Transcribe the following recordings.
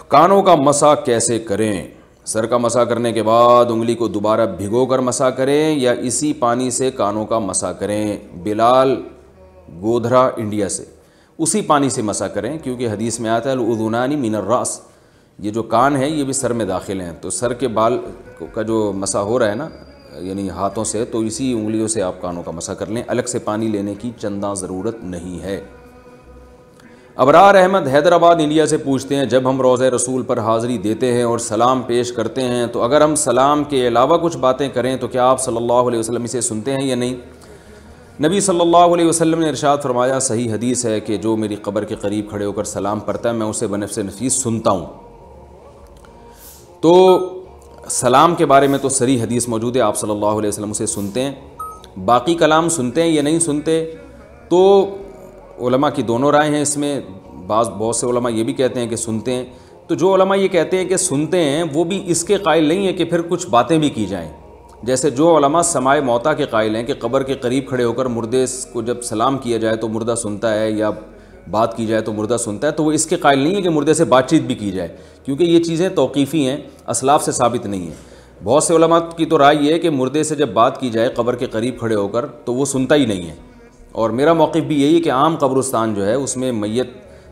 کانوں کا مسح کیسے کریں؟ سر کا مسح کرنے کے بعد انگلی کو دوبارہ بھگو کر مسح کریں یا اسی پانی سے کانوں کا مسح کریں؟ بلال گودھرا انڈیا سے اسی پانی سے مسح کریں، کیونکہ حدیث میں آتا ہے الاذنان من الراس، یہ جو کان ہے یہ بھی سر میں داخل ہیں، تو سر کے بال کا جو مسح ہو رہا ہے نا یعنی ہاتھوں سے، تو اسی انگلیوں سے آپ کانوں کا مسح کر لیں، الگ سے پانی لینے کی چنداں ضرورت نہیں ہے۔ ابرار احمد حیدرآباد انڈیا سے پوچھتے ہیں، جب ہم روضہ رسول پر حاضری دیتے ہیں اور سلام پیش کرتے ہیں تو اگر ہم سلام کے علاوہ کچھ باتیں کریں تو کیا آپ صلی اللہ علیہ وسلم اسے سنتے ہیں یا نہیں؟ نبی صلی اللہ علیہ وسلم نے ارشاد فرمایا، صحیح حدیث ہے کہ جو میری قبر کے قریب کھڑے ہو کر سلام پڑھتا ہے میں اسے بنفس نفیس سنتا ہوں۔ تو سلام کے بارے میں تو صریح حدیث موجود ہے، آپ صلی اللہ علیہ وسلم اسے سنتے ہیں۔ باقی کلام سنتے ہیں یا نہیں سنتے، تو علماء کی دونوں رائے ہیں اس میں۔ بہت سے علماء یہ بھی کہتے ہیں کہ سنتے ہیں، تو جو علماء یہ کہتے ہیں کہ سنتے ہیں وہ بھی اس کے قائل نہیں ہیں کہ پھر کچھ باتیں بھی کی جائیں۔ جیسے جو علماء سماع موتا کے قائل ہیں کہ قبر کے قریب کھڑے ہو کر مردے کو جب سلام کیا جائے تو مردہ سنتا ہے یا بات کی جائے تو مردہ سنتا ہے، تو وہ اس کے قائل نہیں ہے کہ مردے سے بات چیت بھی کی جائے، کیونکہ یہ چیزیں توقیفی ہیں، اسلاف سے ثابت نہیں ہیں۔ بہت سے علماء کی تو رائے یہ ہے کہ مردے سے جب بات کی جائے قبر کے قریب کھڑے ہو کر تو وہ سنتا ہی نہیں ہے، اور میرا موقف بھی یہی ہے کہ عام قبرستان جو ہے اس میں میت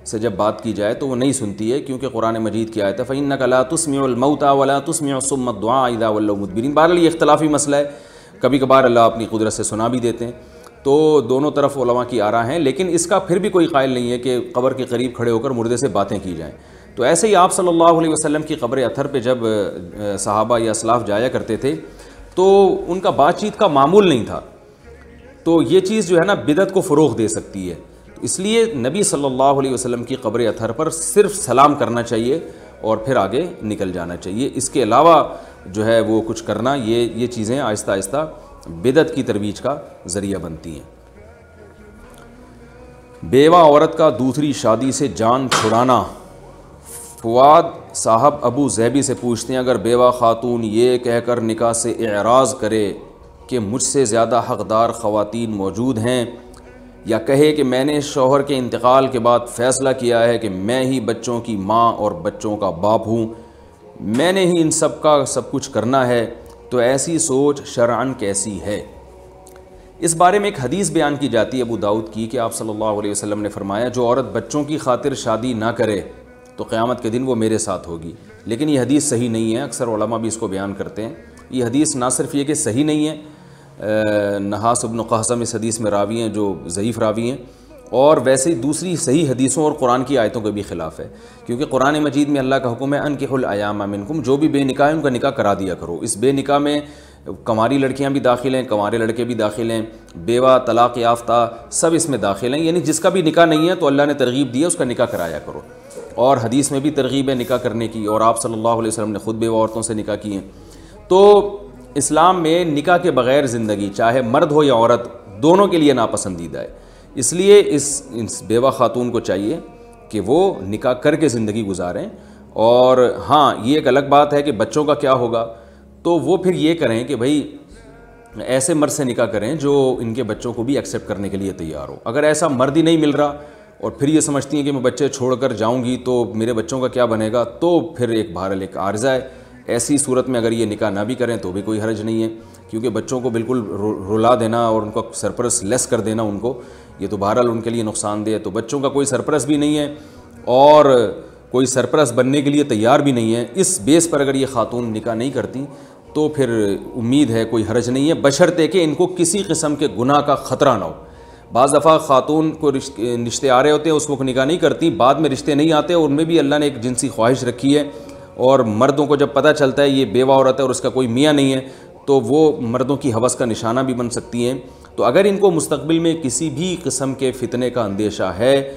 سے جب بات کی جائے تو وہ نہیں سنتی ہے، کیونکہ قرآن مجید کی آیت ہے فَإِنَّكَ لَا تُسْمِعُ الْمَوْتَى وَلَا تُسْمِعُ الصُّمَّ الدُّعَاءَ إِذَا وَلَّوْا مُدْبِرِينَ۔ بہرحال یہ اختلافی مسئلہ ہے، کبھی کبھار اللہ اپنی قدرت سے سنا بھی دیتے ہیں، تو دونوں طرف علماء کی آراء ہیں، لیکن اس کا پھر بھی کوئی قائل نہیں ہے کہ قبر کے قریب کھڑے ہو کر مردے سے باتیں کی جائیں۔ تو ایسے ہی آپ صلی اللہ علیہ وسلم کی قبر اطہر پہ جب صحابہ یا اسلاف جایا کرتے تھے تو ان کا بات چیت کا معمول نہیں تھا، تو یہ چیز جو ہے نا بدعت کو فروغ دے سکتی ہے، تو اس لیے نبی صلی اللہ علیہ وسلم کی قبر اطہر پر صرف سلام کرنا چاہیے اور پھر آگے نکل جانا چاہیے۔ اس کے علاوہ جو ہے وہ کچھ کرنا، یہ چیزیں آہستہ آہستہ بدعت کی ترویج کا ذریعہ بنتی ہیں۔ بیوہ عورت کا دوسری شادی سے جان چھڑانا۔ فواد صاحب ابو زیبی سے پوچھتے ہیں، اگر بیوہ خاتون یہ کہہ کر نکاح سے اعراض کرے کہ مجھ سے زیادہ حقدار خواتین موجود ہیں، یا کہے کہ میں نے شوہر کے انتقال کے بعد فیصلہ کیا ہے کہ میں ہی بچوں کی ماں اور بچوں کا باپ ہوں، میں نے ہی ان سب کا سب کچھ کرنا ہے، تو ایسی سوچ شرعاً کیسی ہے؟ اس بارے میں ایک حدیث بیان کی جاتی ہے ابو داؤد کی کہ آپ صلی اللہ علیہ وسلم نے فرمایا، جو عورت بچوں کی خاطر شادی نہ کرے تو قیامت کے دن وہ میرے ساتھ ہوگی۔ لیکن یہ حدیث صحیح نہیں ہے، اکثر علماء بھی اس کو بیان کرتے ہیں۔ یہ حدیث نہ صرف یہ کہ صحیح نہیں ہے، نحاس بن قہثم اس حدیث میں راوی ہیں جو ضعیف راوی ہیں، اور ویسے ہی دوسری صحیح حدیثوں اور قرآن کی آیتوں کے بھی خلاف ہے، کیونکہ قرآن مجید میں اللہ کا حکم ہے انکحوا الایام منکم، جو بھی بے نکاح ہیں ان کا نکاح کرا دیا کرو۔ اس بے نکاح میں کنواری لڑکیاں بھی داخل ہیں، کنوارے لڑکے بھی داخل ہیں، بیوہ طلاق یافتہ سب اس میں داخل ہیں، یعنی جس کا بھی نکاح نہیں ہے تو اللہ نے ترغیب دی ہے اس کا نکاح کرایا کرو، اور حدیث میں بھی ترغیب ہے نکاح کرنے کی، اور آپ صلی اللہ علیہ وسلم نے خود بیوہ عورتوں سے نکاح کیے ہیں۔ تو اسلام میں نکاح کے بغیر زندگی چاہے مرد ہو یا عورت دونوں کے لیے ناپسندیدہ ہے، اس لیے اس بیوہ خاتون کو چاہیے کہ وہ نکاح کر کے زندگی گزاریں۔ اور ہاں یہ ایک الگ بات ہے کہ بچوں کا کیا ہوگا، تو وہ پھر یہ کریں کہ بھئی ایسے مرد سے نکاح کریں جو ان کے بچوں کو بھی ایکسیپٹ کرنے کے لیے تیار ہو۔ اگر ایسا مرد ہی نہیں مل رہا اور پھر یہ سمجھتی ہیں کہ میں بچے چھوڑ کر جاؤں گی تو میرے بچوں کا کیا بنے گا، تو پھر ایک بہرحال ایک عارضہ ہے۔ ایسی صورت میں اگر یہ نکاح نہ بھی کریں تو بھی کوئی حرج نہیں ہے، کیونکہ بچوں کو بالکل رلا دینا اور ان کو سرپرست لیس کر دینا ان کو، یہ تو بہرحال ان کے لیے نقصان دہ ہے۔ تو بچوں کا کوئی سرپرست بھی نہیں ہے اور کوئی سرپرست بننے کے لیے تیار بھی نہیں ہے، اس بیس پر اگر یہ خاتون نکاح نہیں کرتی تو پھر امید ہے کوئی حرج نہیں ہے، بشرطے کہ ان کو کسی قسم کے گناہ کا خطرہ نہ ہو۔ بعض دفعہ خاتون کو رشتے آ رہے ہوتے ہیں، اس وقت نکاح نہیں کرتی، بعد میں رشتے نہیں آتے، ان میں بھی اللہ نے ایک جنسی خواہش رکھی ہے، اور مردوں کو جب پتہ چلتا ہے یہ بیوہ عورت ہے اور اس کا کوئی میاں نہیں ہے تو وہ مردوں کی ہوس کا نشانہ بھی بن سکتی ہیں۔ تو اگر ان کو مستقبل میں کسی بھی قسم کے فتنے کا اندیشہ ہے،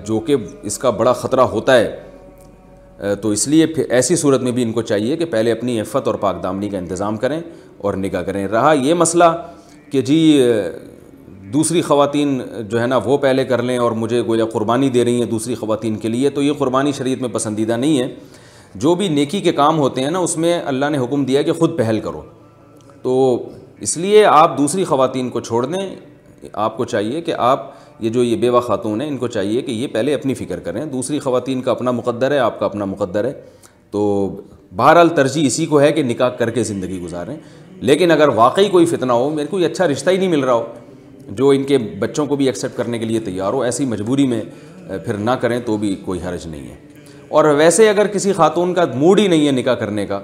جو کہ اس کا بڑا خطرہ ہوتا ہے، تو اس لیے پھر ایسی صورت میں بھی ان کو چاہیے کہ پہلے اپنی عفت اور پاک دامنی کا انتظام کریں اور نکاح کریں۔ رہا یہ مسئلہ کہ جی دوسری خواتین جو ہے نا وہ پہلے کر لیں اور مجھے گویا قربانی دے رہی ہیں دوسری خواتین کے لیے، تو یہ قربانی شریعت میں پسندیدہ نہیں ہے۔ جو بھی نیکی کے کام ہوتے ہیں نا اس میں اللہ نے حکم دیا کہ خود پہل کرو، تو اس لیے آپ دوسری خواتین کو چھوڑ دیں، آپ کو چاہیے کہ آپ یہ جو یہ بیوہ خاتون ہیں ان کو چاہیے کہ یہ پہلے اپنی فکر کریں. دوسری خواتین کا اپنا مقدر ہے, آپ کا اپنا مقدر ہے, تو بہرحال ترجیح اسی کو ہے کہ نکاح کر کے زندگی گزاریں. لیکن اگر واقعی کوئی فتنہ ہو, میرے کو یہ اچھا رشتہ ہی نہیں مل رہا ہو جو ان کے بچوں کو بھی ایکسیپٹ کرنے کے لیے تیار ہو, ایسی مجبوری میں پھر نہ کریں تو بھی کوئی حرج نہیں ہے. اور ویسے اگر کسی خاتون کا موڈ ہی نہیں ہے نکاح کرنے کا,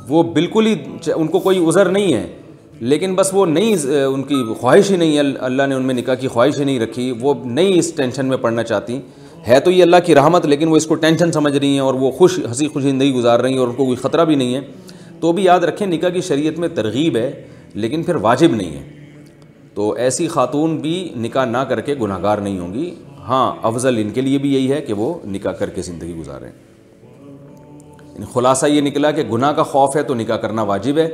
وہ بالکل ہی ان کو کوئی عذر نہیں ہے, لیکن بس وہ نہیں, ان کی خواہش ہی نہیں ہے, اللہ نے ان میں نکاح کی خواہش ہی نہیں رکھی, وہ نہیں اس ٹینشن میں پڑنا چاہتی, ہے تو یہ اللہ کی رحمت لیکن وہ اس کو ٹینشن سمجھ رہی ہیں اور وہ ہنسی خوشی زندگی گزار رہی ہیں اور ان کو کوئی خطرہ بھی نہیں ہے, تو بھی یاد رکھیں نکاح کی شریعت میں ترغیب ہے لیکن پھر واجب نہیں ہے. تو ایسی خاتون بھی نکاح نہ کر کے گناہ گار نہیں ہوں گی. ہاں افضل ان کے لیے بھی یہی ہے کہ وہ نکاح کر کے زندگی گزاریں. خلاصہ یہ نکلا کہ گناہ کا خوف ہے تو نکاح کرنا واجب ہے,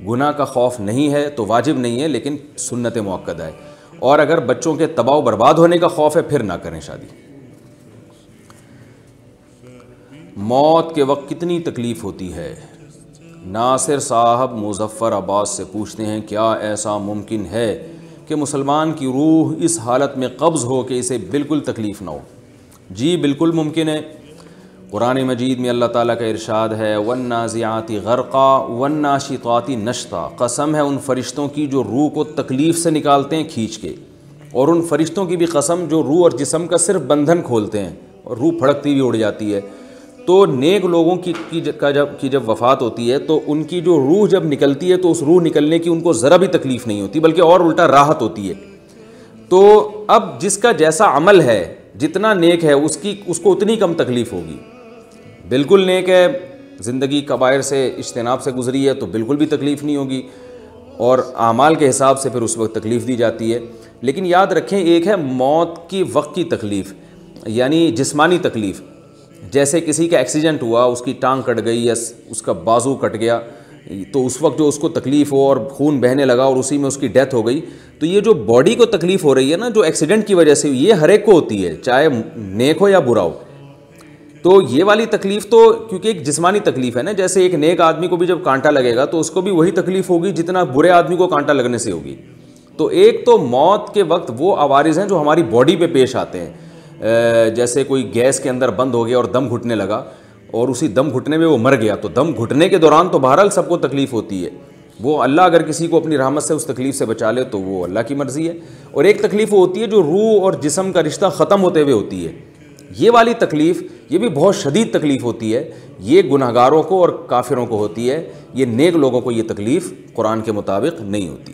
گناہ کا خوف نہیں ہے تو واجب نہیں ہے لیکن سنت مؤکدہ ہے, اور اگر بچوں کے تباہ و برباد ہونے کا خوف ہے پھر نہ کریں شادی. موت کے وقت کتنی تکلیف ہوتی ہے؟ ناصر صاحب مظفر آباد سے پوچھتے ہیں کیا ایسا ممکن ہے کہ مسلمان کی روح اس حالت میں قبض ہو کہ اسے بالکل تکلیف نہ ہو؟ جی بالکل ممکن ہے. قرآن مجید میں اللہ تعالیٰ کا ارشاد ہے وَالنَّازِعَاتِ غَرْقًا وَالنَّاشِطَاتِ نَشْطًا, قسم ہے ان فرشتوں کی جو روح کو تکلیف سے نکالتے ہیں کھینچ کے, اور ان فرشتوں کی بھی قسم جو روح اور جسم کا صرف بندھن کھولتے ہیں اور روح پھڑکتی ہوئی اڑ جاتی ہے. تو نیک لوگوں کی جب وفات ہوتی ہے تو ان کی جو روح جب نکلتی ہے تو اس روح نکلنے کی ان کو ذرا بھی تکلیف نہیں ہوتی بلکہ اور الٹا راحت ہوتی ہے. تو اب جس کا جیسا عمل ہے, جتنا نیک ہے اس کو اتنی کم تکلیف ہوگی. بالکل نیک ہے, زندگی کبائر سے اجتناب سے گزری ہے تو بالکل بھی تکلیف نہیں ہوگی, اور اعمال کے حساب سے پھر اس وقت تکلیف دی جاتی ہے. لیکن یاد رکھیں ایک ہے موت کی وقت کی تکلیف, یعنی جسمانی تکلیف, جیسے کسی کا ایکسیڈنٹ ہوا, اس کی ٹانگ کٹ گئی یا اس کا بازو کٹ گیا, تو اس وقت جو اس کو تکلیف ہو اور خون بہنے لگا اور اسی میں اس کی ڈیتھ ہو گئی, تو یہ جو باڈی کو تکلیف ہو رہی ہے نا جو ایکسیڈنٹ کی وجہ سے, یہ ہر ایک کو ہوتی ہے چاہے نیک ہو یا برا ہو. تو یہ والی تکلیف تو کیونکہ ایک جسمانی تکلیف ہے نا, جیسے ایک نیک آدمی کو بھی جب کانٹا لگے گا تو اس کو بھی وہی تکلیف ہوگی جتنا برے آدمی کو کانٹا لگنے سے ہوگی. تو ایک تو موت کے وقت وہ عوارض ہیں جو ہماری باڈی پہ پیش آتے ہیں, جیسے کوئی گیس کے اندر بند ہو گیا اور دم گھٹنے لگا اور اسی دم گھٹنے میں وہ مر گیا, تو دم گھٹنے کے دوران تو بہرحال سب کو تکلیف ہوتی ہے. وہ اللہ اگر کسی کو اپنی رحمت سے اس تکلیف سے بچا لے تو وہ اللہ کی مرضی ہے. اور ایک تکلیف وہ ہوتی ہے جو روح اور جسم کا رشتہ ختم ہوتے ہوئے ہوتی ہے, یہ والی تکلیف یہ بھی بہت شدید تکلیف ہوتی ہے. یہ گناہگاروں کو اور کافروں کو ہوتی ہے, یہ نیک لوگوں کو یہ تکلیف قرآن کے مطابق نہیں ہوتی.